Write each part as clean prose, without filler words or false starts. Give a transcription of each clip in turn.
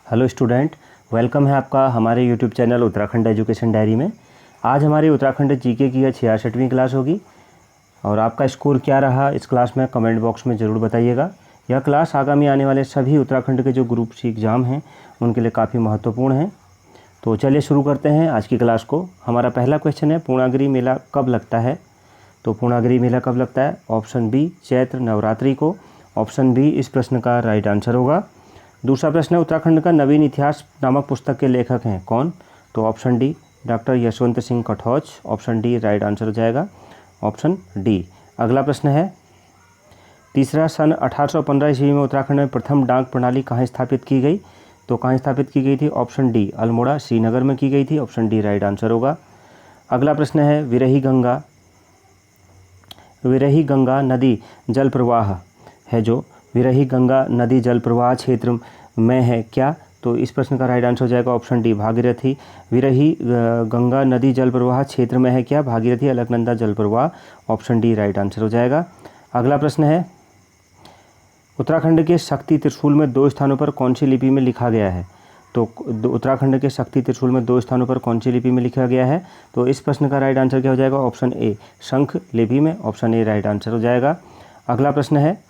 Hello student, welcome है आपका हमारे YouTube channel Uttarakhand education diary में। आज हमारी उत्तराखंड जीके की यह 66वीं क्लास होगी और आपका स्कोर क्या रहा इस क्लास में कमेंट बॉक्स में ज़रूर बताइएगा। यह क्लास आगामी आने वाले सभी उत्तराखंड के जो ग्रुप सी एग्ज़ाम हैं उनके लिए काफ़ी महत्वपूर्ण है। तो चलिए शुरू करते हैं आज की क्लास को। हमारा पहला क्वेश्चन है, पूर्णागिरि मेला कब लगता है? तो पूर्णागिरि मेला कब लगता है? ऑप्शन बी चैत्र नवरात्रि को। ऑप्शन बी इस प्रश्न का राइट आंसर होगा। दूसरा प्रश्न है, उत्तराखंड का नवीन इतिहास नामक पुस्तक के लेखक हैं कौन? तो option D doctor Yashwant Singh Katoch. Option D right answer हो जाएगा, ऑप्शन डी। अगला प्रश्न है तीसरा, सन 1815 ईस्वी में उत्तराखंड में प्रथम डाक प्रणाली कहाँ स्थापित की गई? तो कहाँ स्थापित की गई थी? ऑप्शन डी अल्मोड़ा श्रीनगर में की गई थी। ऑप्शन डी राइट आंसर होगा। अगला प्रश्न है, विरही गंगा नदी जल प्रवाह है जो विरही गंगा नदी जल प्रवाह क्षेत्र में है क्या? तो इस प्रश्न का राइट आंसर हो जाएगा ऑप्शन डी भागीरथी। विरही गंगा नदी जल प्रवाह क्षेत्र में है क्या? भागीरथी अलकनंदा जल प्रवाह। ऑप्शन डी राइट आंसर हो जाएगा। अगला प्रश्न है, उत्तराखंड के शक्ति त्रिशूल में 2 स्थानों पर कौन सी लिपि में लिखा गया है? तो उत्तराखंड के शक्ति त्रिशूल में 2 स्थानों पर कौन सी लिपि में लिखा गया है? तो इस प्रश्न का राइट आंसर क्या हो जाएगा? ऑप्शन ए शंख लिपि में। ऑप्शन ए राइट आंसर हो जाएगा। अगला प्रश्न है,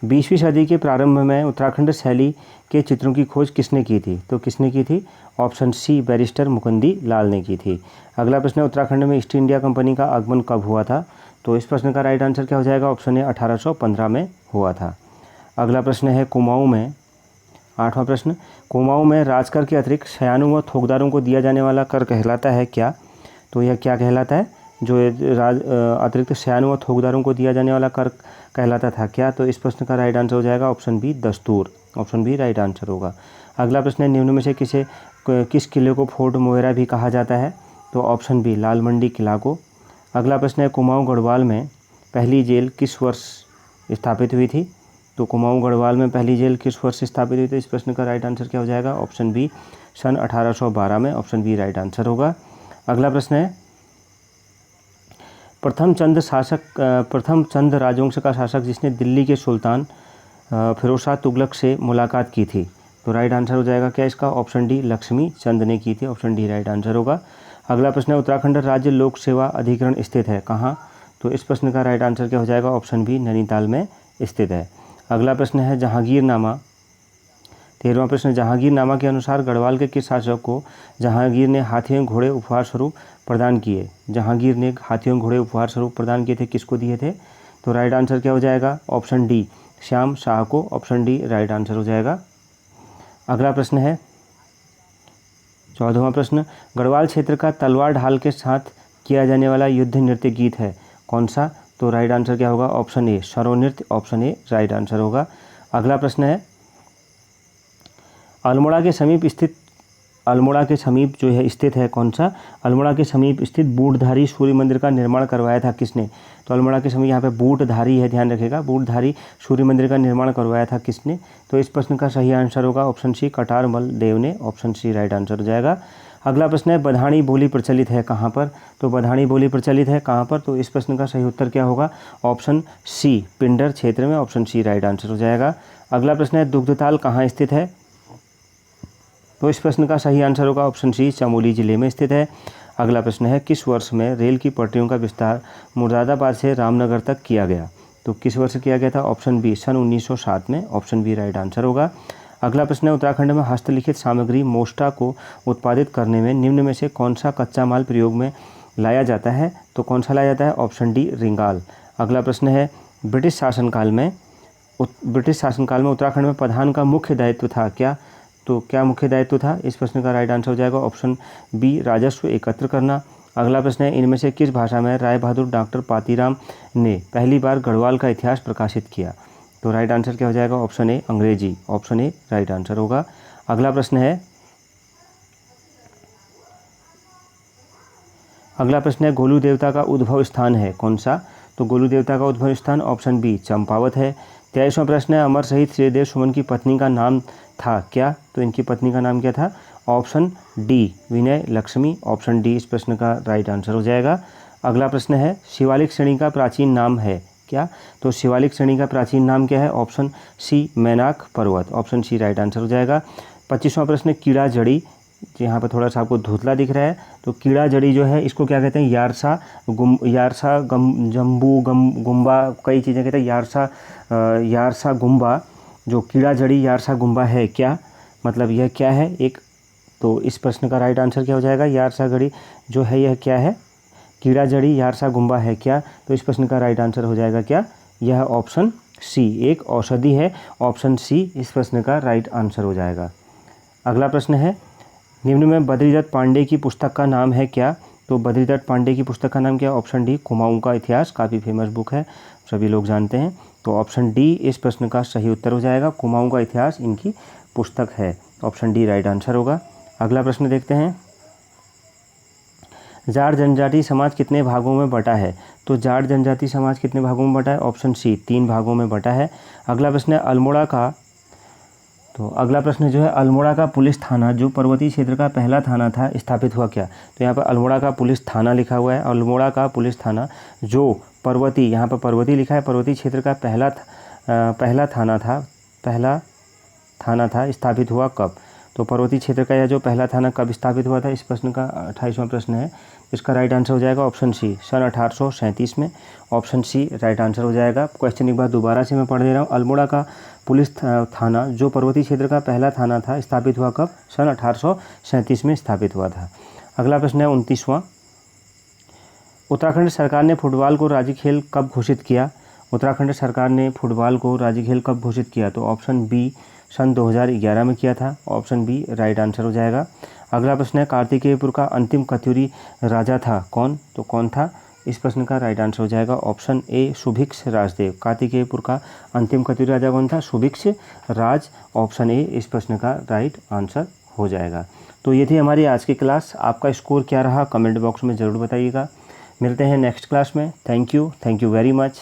20वीं सदी के प्रारंभ में उत्तराखंड शैली के चित्रों की खोज किसने की थी? तो किसने की थी? ऑप्शन सी बैरिस्टर मुकुंदी लाल ने की थी। अगला प्रश्न है, उत्तराखंड में ईस्ट इंडिया कंपनी का आगमन कब हुआ था? तो इस प्रश्न का राइट आंसर क्या हो जाएगा? ऑप्शन ए 1815 में हुआ था। अगला प्रश्न है, कुमाऊं में 8वां प्रश्न, कुमाऊं में राजकर के अतिरिक्त शयानों व थोकदारों को दिया जाने वाला कर कहलाता है क्या? तो यह क्या कहलाता है? जो अतिरिक्त शयानों व थोकदारों को दिया जाने वाला कर कहलाता था क्या? तो इस प्रश्न का राइट आंसर हो जाएगा ऑप्शन बी दस्तूर। ऑप्शन बी राइट आंसर होगा। अगला प्रश्न है, निम्न में से किस किले को फोर्ट मोएरा भी कहा जाता है? तो ऑप्शन बी लाल मंडी किला को। अगला प्रश्न है, कुमाऊं गढ़वाल में पहली जेल किस वर्ष स्थापित हुई थी? तो कुमाऊं गढ़वाल में पहली जेल किस वर्ष स्थापित हुई थी? इस प्रश्न का राइट आंसर क्या हो जाएगा? ऑप्शन बी सन 1812 में। ऑप्शन बी राइट आंसर होगा। अगला प्रश्न है, प्रथम चंद राजवंश का शासक जिसने दिल्ली के सुल्तान फिरोज शाह तुगलक से मुलाकात की थी? तो राइट आंसर हो जाएगा क्या इसका? ऑप्शन डी लक्ष्मी चंद ने की थी। ऑप्शन डी राइट आंसर होगा। अगला प्रश्न है, उत्तराखंड राज्य लोक सेवा अधिकरण स्थित है कहाँ? तो इस प्रश्न का राइट आंसर क्या हो जाएगा? ऑप्शन बी नैनीताल में स्थित है। अगला प्रश्न है, जहांगीरनामा 13वां प्रश्न, जहांगीरनामा के अनुसार गढ़वाल के किस शासक को जहांगीर ने हाथियों घोड़े उपहार स्वरूप प्रदान किए? जहांगीर ने हाथियों घोड़े उपहार स्वरूप प्रदान किए थे, किसको दिए थे? तो राइट आंसर क्या हो जाएगा? ऑप्शन डी श्याम शाह को। ऑप्शन डी राइट आंसर हो जाएगा। अगला प्रश्न है 14वां प्रश्न, गढ़वाल क्षेत्र का तलवार ढाल के साथ किया जाने वाला युद्ध नृत्य गीत है कौन सा? तो राइट आंसर क्या होगा? ऑप्शन ए सरो नृत्य। ऑप्शन ए राइट आंसर होगा। अगला प्रश्न है, अल्मोड़ा के समीप जो है स्थित है कौन सा? अल्मोड़ा के समीप स्थित बूटधारी सूर्य मंदिर का निर्माण करवाया था किसने? तो अल्मोड़ा के समीप यहाँ पे बूटधारी है, ध्यान रखिएगा, बूटधारी सूर्य मंदिर का निर्माण करवाया था किसने? तो इस प्रश्न का सही आंसर होगा ऑप्शन सी कटारमल देव ने। ऑप्शन सी राइट आंसर हो जाएगा। अगला प्रश्न है, बधाणी बोली प्रचलित है कहाँ पर? तो बधाणी बोली प्रचलित है कहाँ पर? तो इस प्रश्न का सही उत्तर क्या होगा? ऑप्शन सी पिंडर क्षेत्र में। ऑप्शन सी राइट आंसर हो जाएगा। अगला प्रश्न है, दुग्धताल कहाँ स्थित है? तो इस प्रश्न का सही आंसर होगा ऑप्शन सी चमोली जिले में स्थित है। अगला प्रश्न है, किस वर्ष में रेल की पटरियों का विस्तार मुरादाबाद से रामनगर तक किया गया? तो किस वर्ष किया गया था? ऑप्शन बी सन 1907 में। ऑप्शन बी राइट आंसर होगा। अगला प्रश्न है, उत्तराखंड में हस्तलिखित सामग्री मोस्टा को उत्पादित करने में निम्न में से कौन सा कच्चा माल प्रयोग में लाया जाता है? तो कौन सा लाया जाता है? ऑप्शन डी रिंगाल। अगला प्रश्न है, ब्रिटिश शासनकाल में उत्तराखंड में प्रधान का मुख्य दायित्व था क्या? तो क्या मुख्य दायित्व था? इस प्रश्न का राइट आंसर हो जाएगा ऑप्शन बी राजस्व एकत्र करना। अगला प्रश्न है, इनमें से किस भाषा में राय बहादुर डॉक्टर पातीराम ने पहली बार गढ़वाल का इतिहास प्रकाशित किया? तो राइट आंसर क्या हो जाएगा? ऑप्शन ए अंग्रेजी। ऑप्शन ए राइट आंसर होगा। अगला प्रश्न है, गोलू देवता का उद्भव स्थान है कौन सा? तो गोलू देवता का उद्भव स्थान ऑप्शन बी चंपावत है। 23वां प्रश्न है, अमर शहीद श्रीदेव सुमन की पत्नी का नाम था क्या? तो इनकी पत्नी का नाम क्या था? ऑप्शन डी विनय लक्ष्मी। ऑप्शन डी इस प्रश्न का राइट आंसर हो जाएगा। अगला प्रश्न है, शिवालिक श्रेणी का प्राचीन नाम है क्या? तो शिवालिक श्रेणी का प्राचीन नाम क्या है? ऑप्शन सी मैनाक पर्वत, ऑप्शन सी राइट आंसर हो जाएगा। 25वां प्रश्न, कीड़ा जड़ी, यहाँ पर थोड़ा सा आपको धुंधला दिख रहा है, तो कीड़ा जड़ी जो है इसको क्या कहते हैं? यारसा जम्बू गुम्बा, कई चीज़ें कहते हैं। यारसा गुम्बा, जो कीड़ा जड़ी यारसा गुम्बा है क्या? मतलब यह क्या है? एक, तो इस प्रश्न का राइट आंसर क्या हो जाएगा? यारसा गड़ी जो है यह क्या है? कीड़ा जड़ी यारसा गुम्बा है क्या? तो इस प्रश्न का राइट आंसर हो जाएगा क्या? यह ऑप्शन सी, एक औषधि है, ऑप्शन सी इस प्रश्न का राइट आंसर हो जाएगा। अगला प्रश्न है, निम्न में बद्रीदत्त पांडे की पुस्तक का नाम है क्या? तो बद्रीदत्त पांडे की पुस्तक का नाम क्या है? ऑप्शन डी कुमाऊं का इतिहास, काफ़ी फेमस बुक है, सभी लोग जानते हैं। तो ऑप्शन डी इस प्रश्न का सही उत्तर हो जाएगा, कुमाऊं का इतिहास इनकी पुस्तक है, ऑप्शन डी राइट आंसर होगा। अगला प्रश्न देखते हैं, जाट जनजाति समाज कितने भागों में बटा है? तो जाट जनजाति समाज कितने भागों में बटा है? ऑप्शन सी 3 भागों में बटा है। अगला प्रश्न है, अल्मोड़ा का, तो अगला प्रश्न जो है, अल्मोड़ा का पुलिस थाना जो पर्वतीय क्षेत्र का पहला थाना था स्थापित हुआ क्या? तो यहाँ पर अल्मोड़ा का पुलिस थाना लिखा हुआ है, अल्मोड़ा का पुलिस थाना जो पर्वतीय, यहाँ पर पर्वतीय लिखा है, पर्वतीय क्षेत्र का पहला थाना था, स्थापित हुआ कब? तो पर्वतीय क्षेत्र का यह जो पहला थाना कब स्थापित हुआ था, इस प्रश्न का 28वां प्रश्न है, इसका राइट आंसर हो जाएगा ऑप्शन सी, सन 1837 में, ऑप्शन सी राइट आंसर हो जाएगा। क्वेश्चन एक बार दोबारा से मैं पढ़ दे रहा हूँ, अल्मोड़ा का पुलिस थाना जो पर्वतीय क्षेत्र का पहला थाना था, स्थापित हुआ कब? सन 1837 में स्थापित हुआ था। अगला प्रश्न है 29वां, उत्तराखंड सरकार ने फुटबॉल को राज्य खेल कब घोषित किया? उत्तराखंड सरकार ने फुटबॉल को राज्य खेल कब घोषित किया? तो ऑप्शन बी सन 2011 में किया था, ऑप्शन बी राइट आंसर हो जाएगा। अगला प्रश्न है, कार्तिकेयपुर का अंतिम कत्यूरी राजा था कौन? तो कौन था? इस प्रश्न का राइट आंसर हो जाएगा ऑप्शन ए सुभिक्ष राजदेव। कार्तिकेयपुर का अंतिम कत्यूरी राजा कौन था? सुभिक्ष राज, ऑप्शन ए इस प्रश्न का राइट आंसर हो जाएगा। तो ये थी हमारी आज की क्लास, आपका स्कोर क्या रहा कमेंट बॉक्स में ज़रूर बताइएगा। मिलते हैं नेक्स्ट क्लास में। Thank you very much.